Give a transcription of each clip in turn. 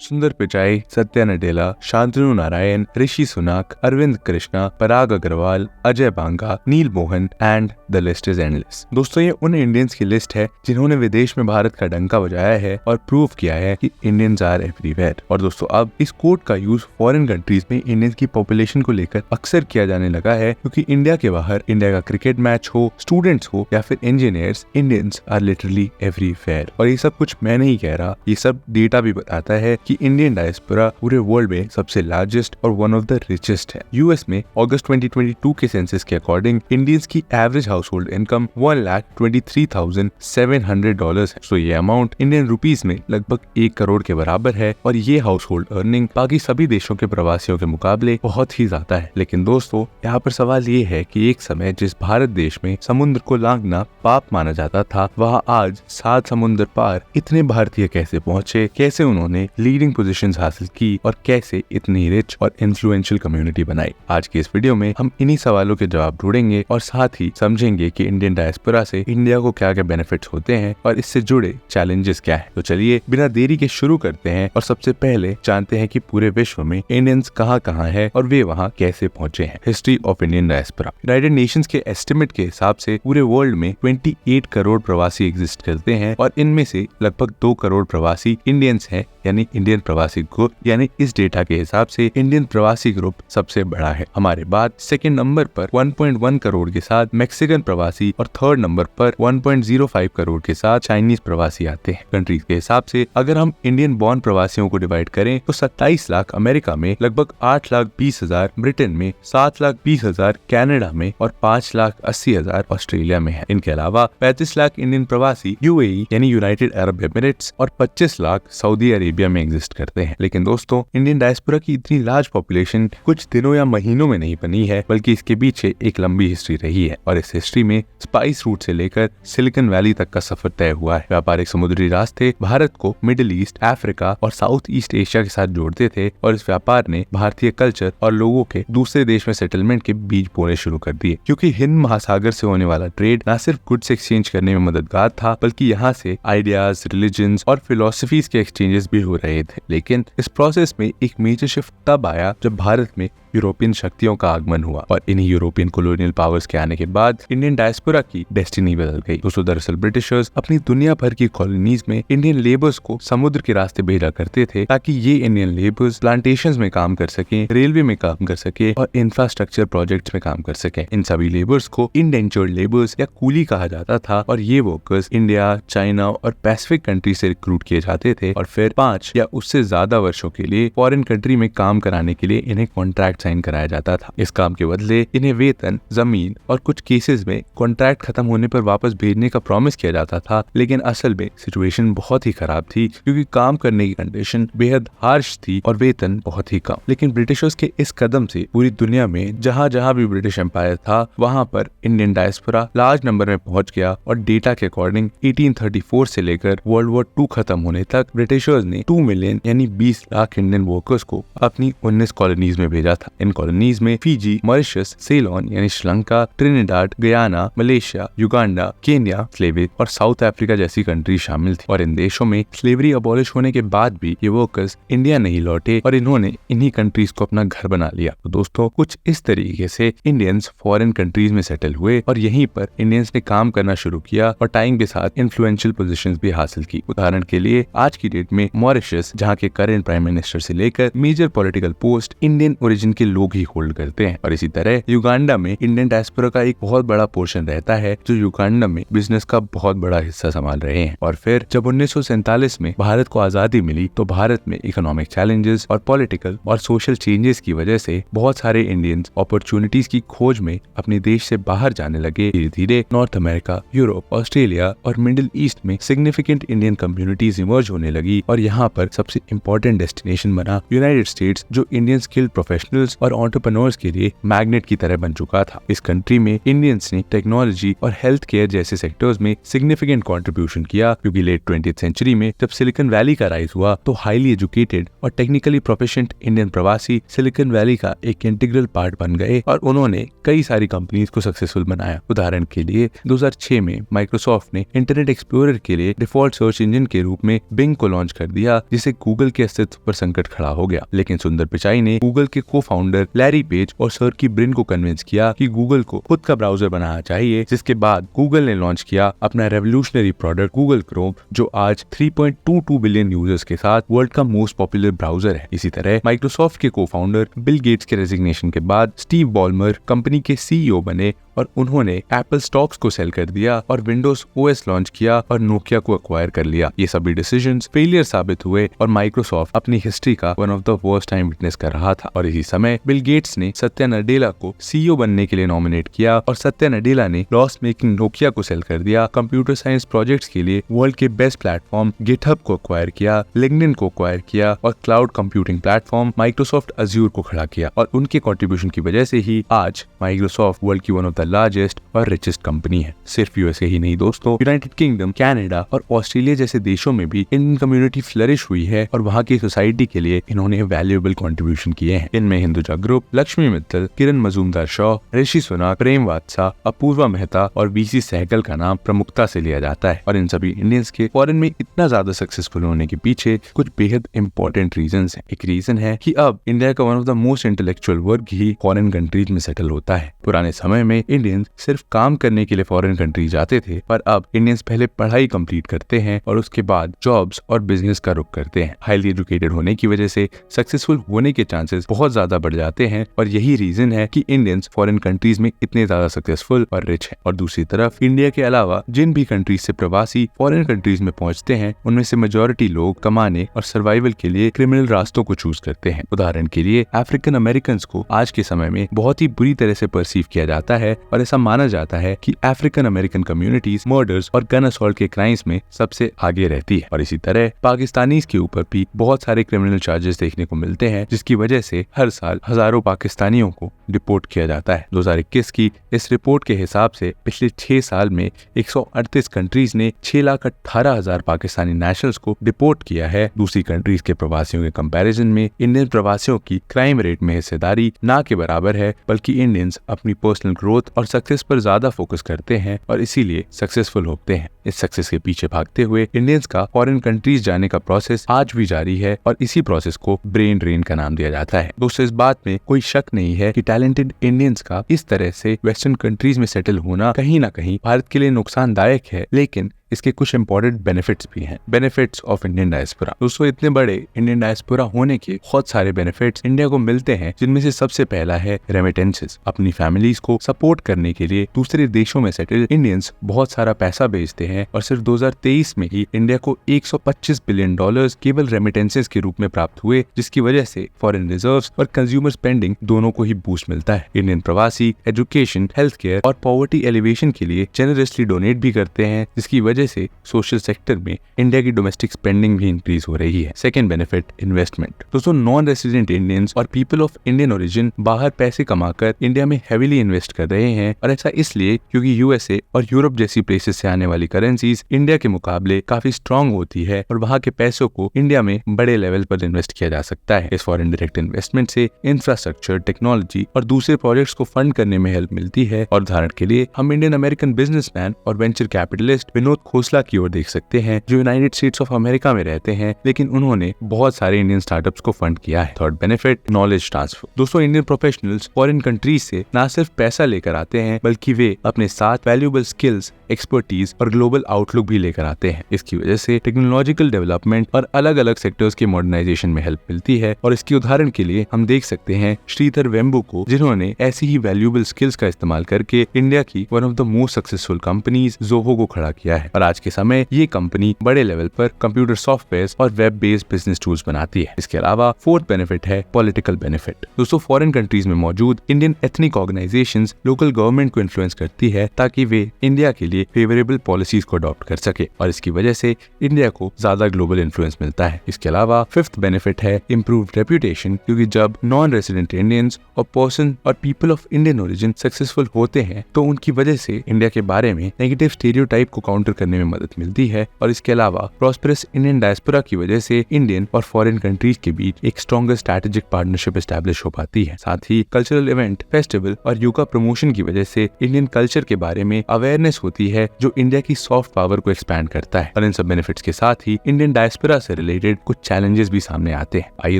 सुंदर Pichai, Satya Nadella, Shantanu Narayen, Rishi Sunak, Arvind Krishna, Parag Agrawal, Ajay Banga, Neal Mohan and the list is endless. दोस्तों ये उन इंडियंस की लिस्ट है जिन्होंने विदेश में भारत का डंका बजाया है और प्रूव किया है कि इंडियंस आर एवरीवेयर। और दोस्तों अब इस कोट का यूज फॉरेन कंट्रीज में इंडियंस की पॉपुलेशन को लेकर अक्सर किया जाने लगा है, क्योंकि इंडिया के बाहर इंडिया का क्रिकेट मैच हो, स्टूडेंट्स हो या फिर engineers, Indians are literally everywhere. और ये सब कुछ मैं नहीं कह रहा, ये सब डेटा भी बताता है कि इंडियन डायस्पोरा पूरे वर्ल्ड में सबसे लार्जेस्ट और वन ऑफ द रिचेस्ट है। यूएस में अगस्त 2022 के सेंसस के अकॉर्डिंग इंडियंस की एवरेज हाउस होल्ड इनकम $1,23,700 है। तो ये अमाउंट इंडियन रुपीस में लगभग 1 करोड़ के बराबर है और ये हाउस होल्ड अर्निंग बाकी सभी देशों के प्रवासियों के मुकाबले बहुत ही ज्यादा है। लेकिन दोस्तों यहाँ पर सवाल ये है कि एक समय जिस भारत देश में समुद्र को लांघना पाप माना जाता था, वहाँ आज 7 समुद्र पार इतने भारतीय कैसे पहुँचे, कैसे उन्होंने लीडिंग पोजीशंस हासिल की और कैसे इतनी रिच और इन्फ्लुएंशियल कम्युनिटी बनाई। आज की इस वीडियो में हम इन्हीं सवालों के जवाब ढूंढेंगे और साथ ही समझेंगे कि इंडियन डायस्पोरा से इंडिया को क्या क्या बेनिफिट्स होते हैं और इससे जुड़े चैलेंजेस क्या हैं। तो चलिए बिना देरी के शुरू करते हैं और सबसे पहले जानते हैं कि पूरे विश्व में इंडियंस कहाँ हैं और वे वहाँ कैसे पहुंचे हैं। History of Indian diaspora. United Nations के एस्टिमेट के हिसाब से पूरे वर्ल्ड में 28 करोड़ प्रवासी एग्जिस्ट करते हैं और इनमें से लगभग 2 करोड़ प्रवासी इंडियंस हैं, यानी इंडियन प्रवासी ग्रुप। यानी इस डेटा के हिसाब से इंडियन प्रवासी ग्रुप सबसे बड़ा है। हमारे बाद सेकंड नंबर पर 1.1 करोड़ के साथ मैक्सिकन प्रवासी और थर्ड नंबर पर 1.05 करोड़ के साथ चाइनीज प्रवासी आते हैं। कंट्रीज के हिसाब से अगर हम इंडियन बॉर्न प्रवासियों को डिवाइड करें तो 27 लाख अमेरिका में, लगभग 8,20,000 ब्रिटेन में, 7,20,000 कनाडा में और 5,80,000 ऑस्ट्रेलिया में है। इनके अलावा 35 लाख इंडियन प्रवासी यूएई यानी यूनाइटेड अरब एमिरेट्स और 25 लाख सऊदी अरेबिया में एग्जिस्ट करते हैं। लेकिन दोस्तों इंडियन डायस्पोरा की इतनी लार्ज पॉपुलेशन कुछ दिनों या महीनों में नहीं बनी है, बल्कि इसके पीछे एक लंबी हिस्ट्री रही है। और इस हिस्ट्री में स्पाइस रूट से लेकर सिलिकॉन वैली तक का सफर तय हुआ है। व्यापारिक समुद्री रास्ते भारत को मिडिल ईस्ट, अफ्रीका और साउथ ईस्ट एशिया के साथ जोड़ते थे और इस व्यापार ने भारतीय कल्चर और लोगों के दूसरे देश में सेटलमेंट के बीज बोने शुरू कर दिए। क्योंकि हिंद महासागर से होने वाला ट्रेड न सिर्फ गुड्स एक्सचेंज करने में मददगार था, बल्कि यहाँ से आइडियाज, रिलीजन्स और फिलोसफीज के एक्सचेंजेस भी हो रहे थे। लेकिन इस प्रोसेस में एक मेजर शिफ्ट तब आया जब भारत में यूरोपियन शक्तियों का आगमन हुआ और इन्हीं यूरोपियन कॉलोनियल पावर्स के आने के बाद इंडियन डायस्पोरा की डेस्टिनी बदल गई। दोस्तों दरअसल ब्रिटिशर्स अपनी दुनिया भर की कॉलोनीज में इंडियन लेबर्स को समुद्र के रास्ते भेजा करते थे, ताकि ये इंडियन लेबर्स प्लांटेशंस में काम कर सके, रेलवे में काम कर सके और इंफ्रास्ट्रक्चर प्रोजेक्ट्स में काम कर सके। इन सभी लेबर्स को इंडेंचर्ड लेबर्स या कूली कहा जाता था और ये वर्कर्स इंडिया, चाइना और पैसिफिक कंट्री से रिक्रूट किए जाते थे और फिर 5 या उससे ज्यादा वर्षों के लिए फॉरेन कंट्री में काम कराने के लिए इन्हें कॉन्ट्रैक्ट साइन कराया जाता था। इस काम के बदले इन्हें वेतन, जमीन और कुछ केसेस में कॉन्ट्रैक्ट खत्म होने पर वापस भेजने का प्रॉमिस किया जाता था। लेकिन असल में सिचुएशन बहुत ही खराब थी, क्योंकि काम करने की कंडीशन बेहद हार्श थी और वेतन बहुत ही कम। लेकिन ब्रिटिशर्स के इस कदम से पूरी दुनिया में जहाँ जहाँ भी ब्रिटिश एम्पायर था, वहाँ पर इंडियन डायस्पोरा लार्ज नंबर में पहुंच गया और डेटा के अकॉर्डिंग 1834 से लेकर वर्ल्ड वॉर 2 खत्म होने तक ब्रिटिशर्स ने 2 मिलियन यानी 20 लाख इंडियन वर्कर्स को अपनी 19 कॉलोनीज में भेजा था। इन कॉलोनीज में फिजी, मॉरिशस, सेलोन यानी Sri Lanka, Trinidad, Guyana, Malaysia, Uganda, Kenya, स्लेवेट और साउथ अफ्रीका जैसी कंट्री शामिल थी। और इन देशों में स्लेवरी अबॉलिश होने के बाद भी ये वर्कर्स इंडिया नहीं लौटे और इन्होंने इन्हीं कंट्रीज को अपना घर बना लिया। तो दोस्तों कुछ इस तरीके से इंडियंस फॉरेन कंट्रीज में सेटल हुए और यहीं पर इंडियंस ने काम करना शुरू किया और टाइम के साथ इन्फ्लुएंशियल पोजीशंस भी हासिल की। उदाहरण के लिए आज की डेट में मॉरिशस, जहाँ के करंट प्राइम मिनिस्टर से लेकर major political post Indian origin के लोग ही होल्ड करते हैं। और इसी तरह युगांडा में इंडियन डायस्पोरा का एक बहुत बड़ा पोर्शन रहता है, जो युगांडा में बिजनेस का बहुत बड़ा हिस्सा संभाल रहे हैं। और फिर जब 1947 में भारत को आजादी मिली, तो भारत में इकोनॉमिक चैलेंजेस और पॉलिटिकल और सोशल चेंजेस की वजह से बहुत सारे इंडियंस अपॉर्चुनिटीज की खोज में अपने देश से बाहर जाने लगे। धीरे धीरे नॉर्थ अमेरिका, यूरोप, ऑस्ट्रेलिया और मिडिल ईस्ट में सिग्निफिकेंट इंडियन कम्युनिटीज इमर्ज होने लगी और यहाँ पर सबसे इम्पोर्टेंट डेस्टिनेशन बना यूनाइटेड स्टेट्स, जो इंडियन स्किल्ड प्रोफेशनल्स प्रोफेशनल्स और एंटरप्रेन्योर्स के लिए मैग्नेट की तरह बन चुका था। इस कंट्री में इंडियंस ने टेक्नोलॉजी और हेल्थ केयर जैसे सेक्टर्स में सिग्निफिकेंट कंट्रीब्यूशन किया, क्योंकि लेट 20th सेंचुरी में जब सिलिकॉन वैली का राइज हुआ तो हाईली एजुकेटेड और टेक्निकली प्रोफिशिएंट इंडियन प्रवासी सिलिकॉन वैली का एक इंटीग्रल पार्ट बन गए और उन्होंने कई सारी कंपनीज को सक्सेसफुल बनाया। उदाहरण के लिए 2006 में माइक्रोसॉफ्ट ने इंटरनेट एक्सप्लोरर के लिए डिफॉल्ट सर्च इंजन के रूप में बिंग को लॉन्च कर दिया, जिससे गूगल के अस्तित्व पर संकट खड़ा हो गया। लेकिन सुंदर पिचाई ने गूगल के को फाउंडर लैरी पेज और सर्की ब्रिन को कन्विंस किया कि गूगल को खुद का ब्राउजर बनाना चाहिए, जिसके बाद गूगल ने लॉन्च किया अपना रेवोल्यूशनरी प्रोडक्ट गूगल क्रोम, जो आज 3.22 बिलियन यूजर्स के साथ वर्ल्ड का मोस्ट पॉपुलर ब्राउजर है। इसी तरह माइक्रोसॉफ्ट के को फाउंडर बिल गेट्स के रेजिग्नेशन के बाद स्टीव बॉलमर कंपनी के सीईओ बने और उन्होंने एप्पल स्टॉक्स को सेल कर दिया और विंडोज ओएस लॉन्च किया और नोकिया को एक्वायर कर लिया। ये सभी डिसीजंस फेलियर साबित हुए और माइक्रोसॉफ्ट अपनी हिस्ट्री का one of the worst time witness कर रहा था। और इसी समय बिल गेट्स ने सत्या नडेला को सीईओ बनने के लिए नॉमिनेट किया और सत्या नडेला ने लॉस मेकिंग नोकिया को सेल कर दिया। कंप्यूटर साइंस प्रोजेक्ट्स के लिए वर्ल्ड के बेस्ट प्लेटफॉर्म गिटहब को एक्वायर किया, लिंक्डइन को एक्वायर किया और cloud computing platform Microsoft azure को खड़ा किया। और उनके कंट्रीब्यूशन की वजह से ही आज माइक्रोसॉफ्ट वर्ल्ड की वन ऑफ द लार्जेस्ट और रिचेस्ट कंपनी है। सिर्फ यूएसए ही नहीं दोस्तों, यूनाइटेड किंगडम, कनाडा और ऑस्ट्रेलिया जैसे देशों में भी इंडियन कम्युनिटी फ्लरिश हुई है और वहाँ की सोसाइटी के लिए इन्होंने वैल्यूएबल कंट्रीब्यूशन किए हैं। इनमें हिंदुजा ग्रुप, लक्ष्मी मित्तल, किरण मजूमदार शॉ, ऋषि सुनाक, प्रेम वात्सा, अपूर्वा मेहता और वीसी सहगल का नाम प्रमुखता से लिया जाता है। और इन सभी इंडियंस के फॉरेन में इतना ज्यादा सक्सेसफुल होने के पीछे कुछ बेहद इंपॉर्टेंट रीजंस हैं। एक रीजन है कि अब इंडिया का one of the most intellectual वर्ग ही फॉरेन कंट्रीज में सेटल होता है। पुराने समय में इंडियंस सिर्फ काम करने के लिए फॉरेन कंट्री जाते थे, पर अब इंडियंस पहले पढ़ाई कंप्लीट करते हैं और उसके बाद जॉब्स और बिजनेस का रुख करते हैं। हाईली एजुकेटेड होने की वजह से सक्सेसफुल होने के चांसेस बहुत ज्यादा बढ़ जाते हैं और यही रीजन है कि इंडियंस फॉरेन कंट्रीज में इतने ज्यादा सक्सेसफुल और रिच हैं। और दूसरी तरफ इंडिया के अलावा जिन भी कंट्रीज से प्रवासी फॉरेन कंट्रीज में पहुंचते हैं, उनमें से मेजॉरिटी लोग कमाने और सर्वाइवल के लिए क्रिमिनल रास्तों को चूज करते हैं। उदाहरण के लिए अफ्रीकन अमेरिकन को आज के समय में बहुत ही बुरी तरह से परसीव किया जाता है और ऐसा माना जाता है कि अफ्रीकन अमेरिकन कम्युनिटीज मर्डर्स और गन असॉल्ट के क्राइम्स में सबसे आगे रहती है। और इसी तरह पाकिस्तानीज के ऊपर भी बहुत सारे क्रिमिनल चार्जेस देखने को मिलते हैं, जिसकी वजह से हर साल हजारों पाकिस्तानियों को डिपोर्ट किया जाता है। 2021 की इस रिपोर्ट के हिसाब से पिछले 6 साल में 138 कंट्रीज ने 6,18,000 पाकिस्तानी नेशनल्स को डिपोर्ट किया है। दूसरी कंट्रीज के प्रवासियों के कंपैरिजन में इंडियन प्रवासियों की क्राइम रेट में हिस्सेदारी ना के बराबर है, बल्कि इंडियंस अपनी पर्सनल ग्रोथ और सक्सेस पर ज्यादा फोकस करते हैं और इसीलिए सक्सेसफुल होते हैं। इस सक्सेस के पीछे भागते हुए इंडियंस का फॉरेन कंट्रीज जाने का प्रोसेस आज भी जारी है और इसी प्रोसेस को ब्रेन ड्रेन का नाम दिया जाता है। दोस्तों, इस बात में कोई शक नहीं है कि टैलेंटेड इंडियंस का इस तरह से वेस्टर्न कंट्रीज में सेटल होना कहीं ना कहीं भारत के लिए नुकसानदायक है, लेकिन इसके कुछ इंपॉर्टेंट बेनिफिट्स भी हैं। Benefits of Indian diaspora. दोस्तों, इतने बड़े इंडियन डायस्पोरा होने के बहुत सारे बेनिफिट्स इंडिया को मिलते हैं, जिनमें से सबसे पहला है रेमिटेंसेस। अपनी फैमिलीज को सपोर्ट करने के लिए दूसरे देशों में सेटल इंडियंस बहुत सारा पैसा भेजते हैं और सिर्फ 2023 में ही इंडिया को $125 बिलियन केवल रेमिटेंसेस के रूप में प्राप्त हुए, जिसकी वजह से फॉरेन रिजर्व्स और कंज्यूमर स्पेंडिंग दोनों को ही बूस्ट मिलता है। इंडियन प्रवासी एजुकेशन, हेल्थ केयर और पॉवर्टी एलिवेशन के लिए जेनरसली डोनेट भी करते हैं, जिसकी वजह से सोशल सेक्टर में इंडिया की डोमेस्टिक स्पेंडिंग भी इंक्रीज हो रही है। Second benefit, investment. दोस्तों, नॉन रेसिडेंट इंडियंस और पीपल ऑफ इंडियन ओरिजिन बाहर पैसे कमाकर इंडिया में हेवीली इन्वेस्ट कर रहे हैं और ऐसा इसलिए क्योंकि यूएसए और यूरोप जैसी प्लेसेस से आने वाली करेंसीज इंडिया के मुकाबले काफी स्ट्रांग होती है और वहाँ के पैसों को इंडिया में बड़े लेवल पर इन्वेस्ट किया जा सकता है। इस फॉरेन डायरेक्ट इन्वेस्टमेंट से इंफ्रास्ट्रक्चर, टेक्नोलॉजी और दूसरे प्रोजेक्ट्स को फंड करने में हेल्प मिलती है। और उदाहरण के लिए हम इंडियन अमेरिकन बिजनेसमैन और वेंचर कैपिटलिस्ट विनोद खोसला की ओर देख सकते हैं, जो यूनाइटेड स्टेट्स ऑफ अमेरिका में रहते हैं, लेकिन उन्होंने बहुत सारे इंडियन स्टार्टअप्स को फंड किया है। Third benefit, knowledge transfer. दोस्तों, इंडियन प्रोफेशनल्स फॉरेन कंट्रीज से न सिर्फ पैसा लेकर आते हैं, बल्कि वे अपने साथ वैल्यूएबल स्किल्स, एक्सपर्टीज और ग्लोबल आउटलुक भी लेकर आते हैं। इसकी वजह से टेक्नोलॉजिकल डेवलपमेंट और अलग अलग सेक्टर्स के मॉडर्नाइजेशन में हेल्प मिलती है। और इसकी उदाहरण के लिए हम देख सकते हैं श्रीधर वेम्बू को, जिन्होंने ऐसी ही वैल्यूएबल स्किल्स का इस्तेमाल करके इंडिया की one of the most successful companies Zoho को खड़ा किया है। और आज के समय ये कंपनी बड़े लेवल पर कंप्यूटर सॉफ्टवेयर और वेब बेस्ड बिजनेस टूल्स बनाती है। इसके अलावा फोर्थ बेनिफिट है पॉलिटिकल बेनिफिट। दोस्तों फॉरेन कंट्रीज में मौजूद Indian ethnic organisations local government को इन्फ्लुएंस करती है ताकि वे इंडिया के लिए फेवरेबल पॉलिसीज को अडॉप्ट कर सके और इसकी वजह से इंडिया को ज्यादा ग्लोबल इन्फ्लुएंस मिलता है। इसके अलावा फिफ्थ बेनिफिट है इम्प्रूव्ड रेप्यूटेशन, क्योंकि जब नॉन रेजिडेंट इंडियंस और पर्सन और people of Indian origin successful होते हैं तो उनकी वजह से इंडिया के बारे में नेगेटिव स्टीरियोटाइप को काउंटर करने में मदद मिलती है। और इसके अलावा प्रॉस्पेरस इंडियन डायस्पोरा की वजह से इंडियन और फॉरेन कंट्रीज के बीच एक स्ट्रॉन्गर स्ट्रैटेजिक पार्टनरशिप एस्टैब्लिश हो पाती है। साथ ही कल्चरल इवेंट, फेस्टिवल और योगा प्रमोशन की वजह से इंडियन कल्चर के बारे में अवेयरनेस होती है जो इंडिया की सॉफ्ट पावर को एक्सपैंड करता है। और इन सब बेनिफिट्स के साथ ही इंडियन डायस्पोरा से रिलेटेड कुछ चैलेंजेस भी सामने आते हैं। आइए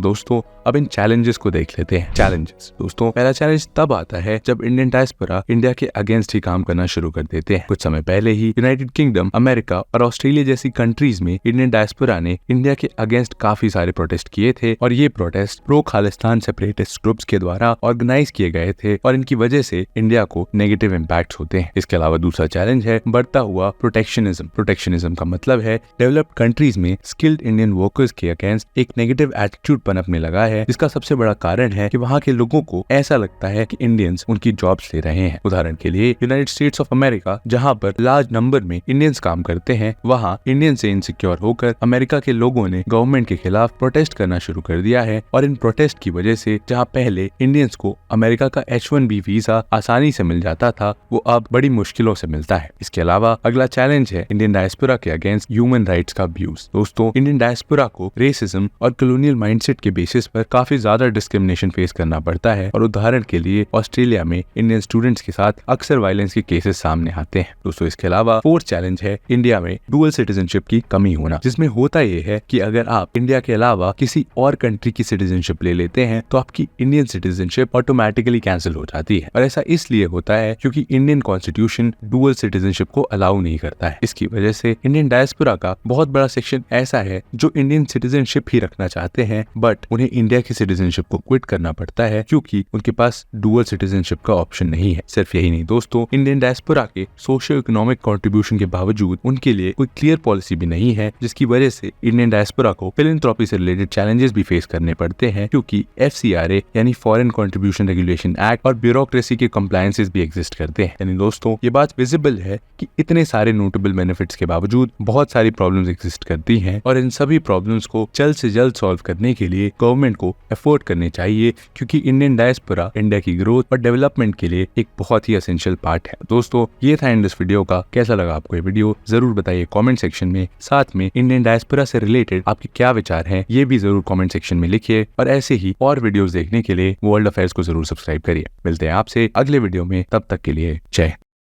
दोस्तों अब इन चैलेंजेस को देख लेते हैं। चैलेंजेस दोस्तों, पहला चैलेंज तब आता है जब इंडियन डायस्पोरा इंडिया के अगेंस्ट ही काम करना शुरू कर देते हैं। कुछ समय पहले ही यूनाइटेड किंगडम, अमेरिका और ऑस्ट्रेलिया जैसी कंट्रीज में इंडियन डायस्पोरा ने इंडिया के अगेंस्ट काफी सारे प्रोटेस्ट किए थे और ये protest pro Khalistan separatist groups के द्वारा ऑर्गेनाइज किए गए थे और इनकी वजह से इंडिया को नेगेटिव इम्पैक्ट होते हैं। इसके अलावा दूसरा चैलेंज है बढ़ता हुआ प्रोटेक्शनिज्म। प्रोटेक्शनिज्म का मतलब है डेवलप्ड कंट्रीज में स्किल्ड इंडियन वर्कर्स के अगेंस्ट एक नेगेटिव एटीट्यूड पनपने लगा है, जिसका सबसे बड़ा कारण है कि वहाँ के लोगों को ऐसा लगता है कि इंडियंस उनकी जॉब्स ले रहे हैं। उदाहरण के लिए यूनाइटेड स्टेट्स ऑफ अमेरिका, जहाँ पर लार्ज नंबर में इंडियंस काम करते हैं, वहाँ इंडियन से इनसिक्योर होकर अमेरिका के लोगों ने गवर्नमेंट के खिलाफ प्रोटेस्ट करना शुरू कर दिया है। और इन प्रोटेस्ट की वजह से जहाँ पहले इंडियंस को अमेरिका का H1B वीजा आसानी से मिल जाता था, वो अब बड़ी मुश्किलों से मिलता है। इसके अलावा अगला चैलेंज है इंडियन डायस्पोरा के अगेंस्ट ह्यूमन राइट्स का अब्यूज। दोस्तों इंडियन डायस्पोरा को रेसिज्म और कॉलोनियल माइंडसेट के बेसिस पर काफी ज्यादा डिस्क्रिमिनेशन फेस करना पड़ता है। और उदाहरण के लिए ऑस्ट्रेलिया में इंडियन स्टूडेंट्स के साथ अक्सर वायलेंस के केसेस सामने आते हैं। दोस्तों इसके अलावा फोर्थ चैलेंज है इंडिया में डुअल सिटीजनशिप की कमी होना, जिसमें होता यह है कि अगर आप इंडिया के अलावा किसी और कंट्री की सिटीजनशिप ले लेते हैं तो आपकी इंडियन सिटीजनशिप ऑटोमेटिकली कैंसिल हो जाती है। और ऐसा इसलिए होता है क्योंकि इंडियन कॉन्स्टिट्यूशन डुअल सिटीजनशिप को अलाउ नहीं करता है। इसकी वजह से इंडियन डायस्पोरा का बहुत बड़ा सेक्शन ऐसा है जो इंडियन सिटीजनशिप ही रखना चाहते हैं, बट उन्हें इंडिया की सिटीजनशिप को क्विट करना पड़ता है क्योंकि उनके पास डुअल सिटीजनशिप का ऑप्शन नहीं है। सिर्फ यही नहीं दोस्तों, इंडियन डायस्पोरा के सोशियो इकोनॉमिक कंट्रीब्यूशन के बावजूद उनके लिए कोई क्लियर पॉलिसी भी नहीं है, जिसकी वजह से इंडियन डायस्पोरा को फिलैंथ्रोपी से रिलेटेड चैलेंजेस भी फेस करने पड़ते हैं क्योंकि FCRA यानी फॉरेन कंट्रीब्यूशन रेगुलेशन एक्ट और ब्यूरोक्रेसी के कंप्लायंसेस भी एग्जिस्ट करते हैं। यानी दोस्तों ये बात विजिबल है कि इतने सारे नोटेबल बेनिफिट्स के बावजूद बहुत सारी प्रॉब्लम्स एग्जिस्ट करती हैं और इन सभी प्रॉब्लम्स को जल्द से जल्द सॉल्व करने के लिए गवर्नमेंट को एफर्ट करने चाहिए क्योंकि इंडियन डायस्पोरा इंडिया की ग्रोथ और डेवलपमेंट के लिए एक बहुत ही एसेंशियल पार्ट है। दोस्तों ये था एंड इस वीडियो का। कैसा लगा आपको ये वीडियो जरूर बताइए कमेंट सेक्शन में। साथ में इंडियन डायस्पोरा से रिलेटेड आपके क्या विचार हैं ये भी जरूर कमेंट सेक्शन में लिखिए और ऐसे ही और वीडियोस देखने के लिए वर्ल्ड अफेयर्स को जरूर सब्सक्राइब करिए। मिलते हैं आपसे अगले वीडियो में, तब तक के लिए जय।